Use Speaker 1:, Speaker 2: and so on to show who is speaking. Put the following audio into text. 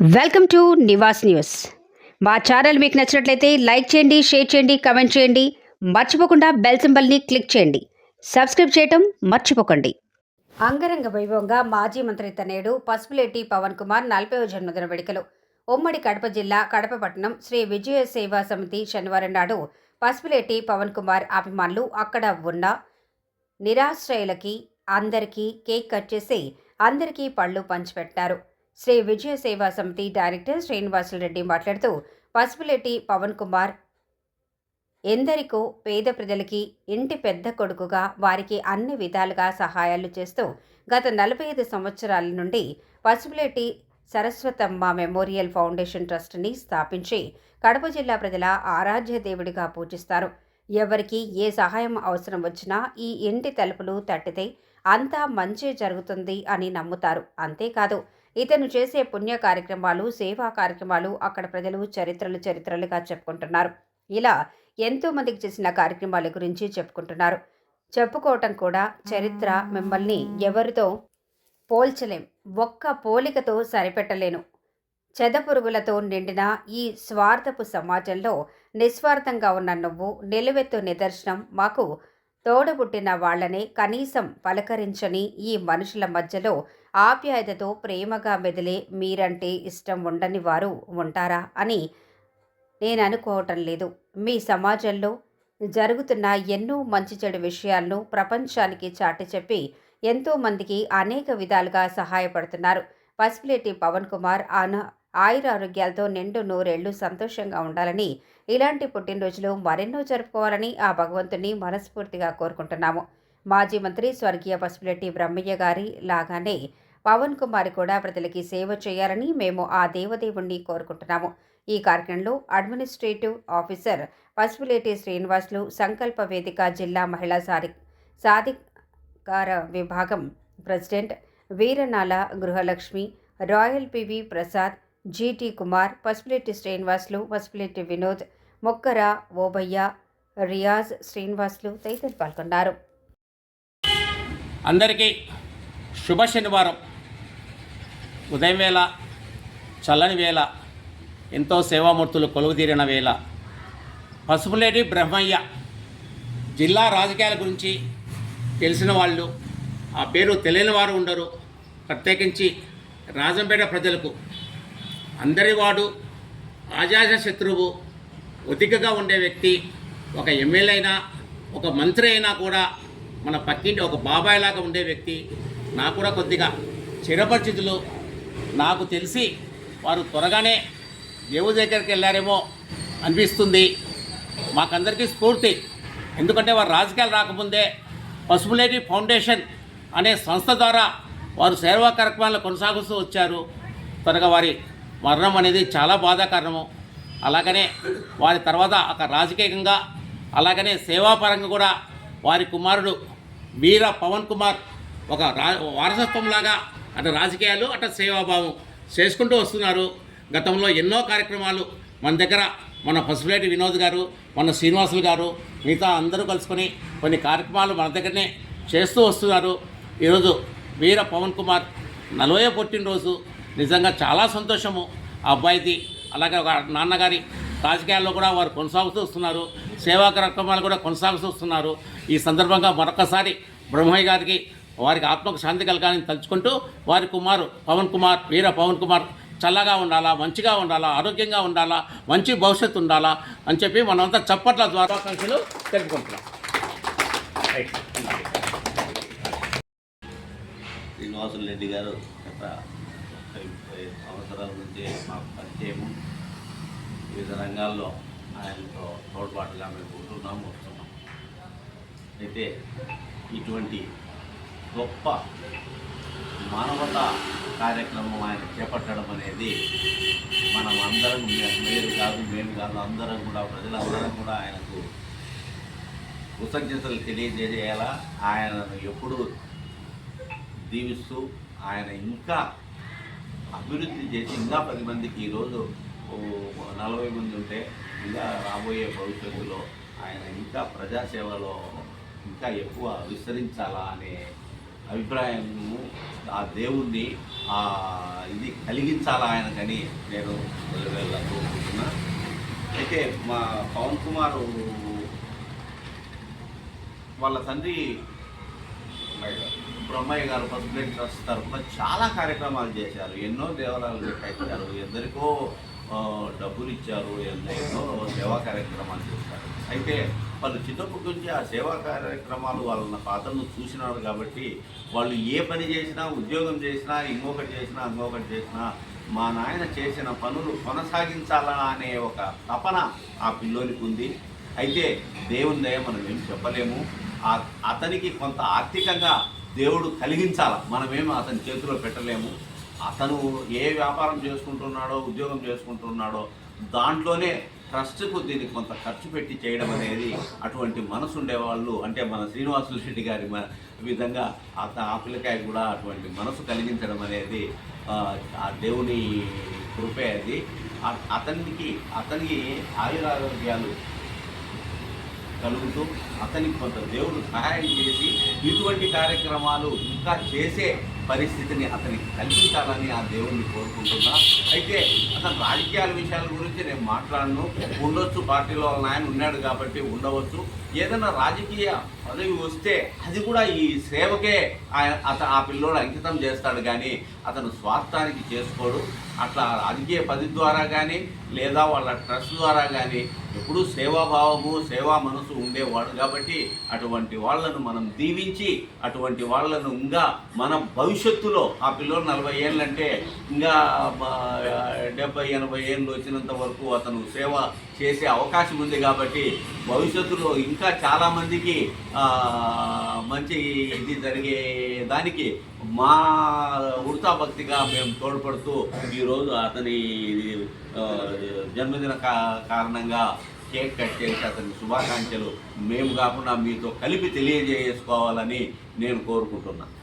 Speaker 1: Welcome to Nivas news. మా channel మీకు నచ్చినట్లయితే లైక్ చేయండి, షేర్ చేయండి, కమెంట్ చేయండి. మర్చిపోకుండా బెల్ సింబల్ని క్లిక్ చేయండి. సబ్స్క్రైబ్ చేయటం మర్చిపోకండి. అంగరంగ వైభవంగా మాజీ మంత్రి తనేడు పసుపులేటి పవన్ కుమార్ 40వ జన్మదిన వేడుకలు. ఉమ్మడి కడప జిల్లా కడప పట్టణం శ్రీ విజయ సేవా సమితి శనివారం నాడు పసుపులేటి పవన్ కుమార్ అభిమానులు అక్కడ ఉన్న నిరాశ్రయులకి అందరికీ కేక్ కట్ చేసి అందరికీ పళ్ళు పంచిపెట్టారు. శ్రీ విజయ సేవా సమితి డైరెక్టర్ శ్రీనివాసులరెడ్డి మాట్లాడుతూ పసుపులేటి పవన్ కుమార్ ఎందరికో పేద ప్రజలకి ఇంటి పెద్ద కొడుకుగా వారికి అన్ని విధాలుగా సహాయాలు చేస్తూ గత 45 సంవత్సరాల నుండి పసుపులేటి సరస్వతమ్మ మెమోరియల్ ఫౌండేషన్ ట్రస్ట్ని స్థాపించి కడప జిల్లా ప్రజల ఆరాధ్య దేవుడిగా పూజిస్తారు. ఎవరికి ఏ సహాయం అవసరం వచ్చినా ఈ ఇంటి తలుపులు తట్టితే అంతా మంచి జరుగుతుంది అని నమ్ముతారు. అంతేకాదు ఇతను చేసే పుణ్య కార్యక్రమాలు, సేవా కార్యక్రమాలు అక్కడ ప్రజలు చరిత్రలుగా చెప్పుకుంటున్నారు. ఇలా ఎంతో మందికి చేసిన కార్యక్రమాల గురించి చెప్పుకుంటున్నారు. చెప్పుకోవటం కూడా చరిత్ర. మిమ్మల్ని ఎవరితో పోల్చలేం, ఒక్క పోలికతో సరిపెట్టలేను. చెదపురుగులతో నిండిన ఈ స్వార్థపు సమాజంలో నిస్వార్థంగా ఉన్న నువ్వు నిలువెత్తు నిదర్శనం. మాకు తోడబుట్టిన వాళ్లనే కనీసం పలకరించని ఈ మనుషుల మధ్యలో ఆప్యాయతతో ప్రేమగా మెదిలే మీరంటే ఇష్టం ఉండని వారు ఉంటారా అని నేను అనుకోవటం లేదు. మీ సమాజంలో జరుగుతున్న ఎన్నో మంచి చెడు విషయాలను ప్రపంచానికి చాటి చెప్పి ఎంతోమందికి అనేక విధాలుగా సహాయపడుతున్నారు. పసుపులేటి పవన్ కుమార్ ఆయురారోగ్యాలతో నిండు నూరేళ్లు సంతోషంగా ఉండాలని, ఇలాంటి పుట్టినరోజులు మరెన్నో జరుపుకోవాలని ఆ భగవంతుని మనస్ఫూర్తిగా కోరుకుంటున్నాము. మాజీ మంత్రి స్వర్గీయ పసుపులేటి బ్రహ్మయ్య గారి లాగానే పవన్ కుమార్ కూడా ప్రజలకి సేవ చేయాలని మేము ఆ దేవదేవుణ్ణి కోరుకుంటున్నాము. ఈ కార్యక్రమంలో అడ్మినిస్ట్రేటివ్ ఆఫీసర్ పసుపులేటి శ్రీనివాసులు, సంకల్ప వేదిక జిల్లా మహిళా సాధికార విభాగం ప్రెసిడెంట్ వీరనాల గృహలక్ష్మి, రాయల్ పివి ప్రసాద్, జీటీ కుమార్, పసుపులేటి శ్రీనివాసులు, పసుపులేటి వినోద్, మొక్కర ఓబయ్య, రియాజ్ శ్రీనివాసులు తదితరులు పాల్గొన్నారు.
Speaker 2: అందరికీ శుభ శనివారం. ఉదయం వేళ, చల్లని వేళ, ఎంతో సేవామూర్తులు కొలువుతీరిన వేళ. పసుపులేటి బ్రహ్మయ్య జిల్లా రాజకీయాల గురించి తెలిసిన వాళ్ళు, ఆ పేరు తెలియని వారు ఉండరు. ప్రత్యేకించి రాజంపేట ప్రజలకు అందరి వాడు, ఆజాజ శత్రువు, ఒదికగా ఉండే వ్యక్తి. ఒక ఎమ్మెల్యే అయినా, ఒక మంత్రి అయినా కూడా మన పక్కింటి ఒక బాబాయ్ లాగా ఉండే వ్యక్తి. నాకు కూడా కొద్దిగా చిరపరిచితులు. నాకు తెలిసి వారు త్వరగానే దేవుడి దగ్గరికి వెళ్ళారేమో అనిపిస్తుంది. మాకందరికీ స్ఫూర్తి. ఎందుకంటే వారు రాజకీయాలు రాకముందే పసుపులేటి ఫౌండేషన్ అనే సంస్థ ద్వారా వారు సేవా కార్యక్రమాలను కొనసాగిస్తూ వచ్చారు. త్వరగా వారి మరణం అనేది చాలా బాధాకరము. అలాగనే వారి తర్వాత ఒక రాజకీయంగా, అలాగనే సేవాపరంగా కూడా వారి కుమారుడు వీర పవన్ కుమార్ ఒక వారసత్వంలాగా అటు రాజకీయాలు అటు సేవాభావం చేసుకుంటూ వస్తున్నారు. గతంలో ఎన్నో కార్యక్రమాలు మన దగ్గర, మన పసుపులేటి వినోద్ గారు, మన శ్రీనివాసులు గారు, మిగతా అందరూ కలుసుకొని కొన్ని కార్యక్రమాలు మన దగ్గరనే చేస్తూ వస్తున్నారు. ఈరోజు వీర పవన్ కుమార్ 40వ పుట్టినరోజు. నిజంగా చాలా సంతోషము ఆ అబ్బాయిది. అలాగే ఒక నాన్నగారి రాజకీయాల్లో కూడా వారు కొనసాగుతూ వస్తున్నారు, సేవా కార్యక్రమాలు కూడా కొనసాగుతూ వస్తున్నారు. ఈ సందర్భంగా మరొకసారి బ్రహ్మయ్య గారికి, వారికి ఆత్మకు శాంతి కలగాలని తలుచుకుంటూ, వారి కుమారు పవన్ కుమార్, వీర పవన్ కుమార్ చల్లగా ఉండాలా, మంచిగా ఉండాలా, ఆరోగ్యంగా ఉండాలా, మంచి భవిష్యత్తు ఉండాలా అని చెప్పి మనమంతా చప్పట్ల ద్వారా ఆకాంక్షలు తెలుపుకుంటున్నాం.
Speaker 3: శ్రీనివాసులరెడ్డి గారు గత 30 సంవత్సరాల నుంచి మాకు పరిచయము. వివిధ రంగాల్లో ఆయనతో తోడ్పాటుగా మేము వస్తున్నాం. అయితే ఇటువంటి గొప్ప మానవతా కార్యక్రమం ఆయన చేపట్టడం అనేది మనం అందరం, మీరు కాదు మేము కాదు, అందరం కూడా, ప్రజలందరం కూడా ఆయనకు కృతజ్ఞతలు తెలియజేయాలా. ఆయనను ఎప్పుడూ దీవిస్తూ ఆయన ఇంకా అభివృద్ధి చేసి ఇంకా 10 మందికి, ఈరోజు 40 మంది ఉంటే ఇంకా రాబోయే భవిష్యత్తులో ఆయన ఇంకా ప్రజాసేవలో ఇంకా ఎక్కువ విస్తరించాలా అనే అభిప్రాయము ఆ దేవుణ్ణి ఇది కలిగించాలా ఆయనకని నేను కోరుకుంటున్నా. అయితే మా పవన్ కుమార్ వాళ్ళ తండ్రి బ్రహ్మయ్య గారు పసుపులేటి ట్రస్ట్ తరఫున చాలా కార్యక్రమాలు చేశారు, ఎన్నో దేవాలయాలు కట్టారు, ఎందరికో డబ్బులు ఇచ్చారు, ఎన్నో సేవా కార్యక్రమాలు చేశారు. అయితే వాళ్ళు చిన్నప్పటి నుంచి ఆ సేవా కార్యక్రమాలు వాళ్ళ పాత్రను చూసినారు కాబట్టి వాళ్ళు ఏ పని చేసినా, ఉద్యోగం చేసినా, ఇంకొకటి చేసినా మా నాయన చేసిన పనులు కొనసాగించాలా అనే ఒక తపన ఆ పిల్లోనికి ఉంది. అయితే దేవుని దయ మనం ఏం చెప్పలేము. అతనికి కొంత ఆర్థికంగా దేవుడు కలిగించాల, మనమేమో అతని చేతిలో పెట్టలేము. అతను ఏ వ్యాపారం చేసుకుంటున్నాడో, ఉద్యోగం చేసుకుంటున్నాడో దాంట్లోనే ట్రస్ట్కు దీనికి కొంత ఖర్చు పెట్టి చేయడం అనేది అటువంటి మనసు ఉండేవాళ్ళు, అంటే మన శ్రీనివాసులు రెడ్డి గారి విధంగా ఆ పిల్లకాయ కూడా అటువంటి మనసు కలిగించడం అనేది ఆ దేవుని కృపే. అది అతనికి ఆయురారోగ్యాలు కలుగుతూ అతనికి కొంత దేవుడు సహాయం చేసి ఇటువంటి కార్యక్రమాలు ఇంకా చేసే పరిస్థితిని అతనికి కల్పించాలని ఆ దేవుణ్ణి కోరుకుంటున్నా. అయితే అతను రాజకీయాల విషయాల గురించి నేను మాట్లాడను, ఉండొచ్చు, పార్టీలో ఆయన ఉన్నాడు కాబట్టి ఉండవచ్చు. ఏదైనా రాజకీయ పదవి వస్తే అది కూడా ఈ సేవకే ఆ పిల్లోడు అంకితం చేస్తాడు, కానీ అతను స్వార్థానికి చేసుకోడు. అట్లా రాజకీయ పదవి ద్వారా కానీ లేదా వాళ్ళ ట్రస్ట్ ద్వారా కానీ ఎప్పుడూ సేవాభావము, సేవా మనసు ఉండేవాడు కాబట్టి అటువంటి వాళ్లను మనం దీవించి అటువంటి వాళ్లను ఇంకా మన భవిష్యత్తులో ఆ పిల్లోడు 40 ఏళ్ళు అంటే ఇంకా 70-80 ఏళ్ళు వచ్చినంత వరకు అతను సేవ చేసే అవకాశం ఉంది కాబట్టి భవిష్యత్తులో ఇంకా చాలామందికి మంచి ఇది జరిగే దానికి మా ఉడతా భక్తిగా మేము తోడ్పడుతూ ఈరోజు అతని జన్మదిన కారణంగా కేక్ కట్ చేసి అతని శుభాకాంక్షలు మేము కాకుండా మీతో కలిపి తెలియజేసుకోవాలని నేను కోరుకుంటున్నాను.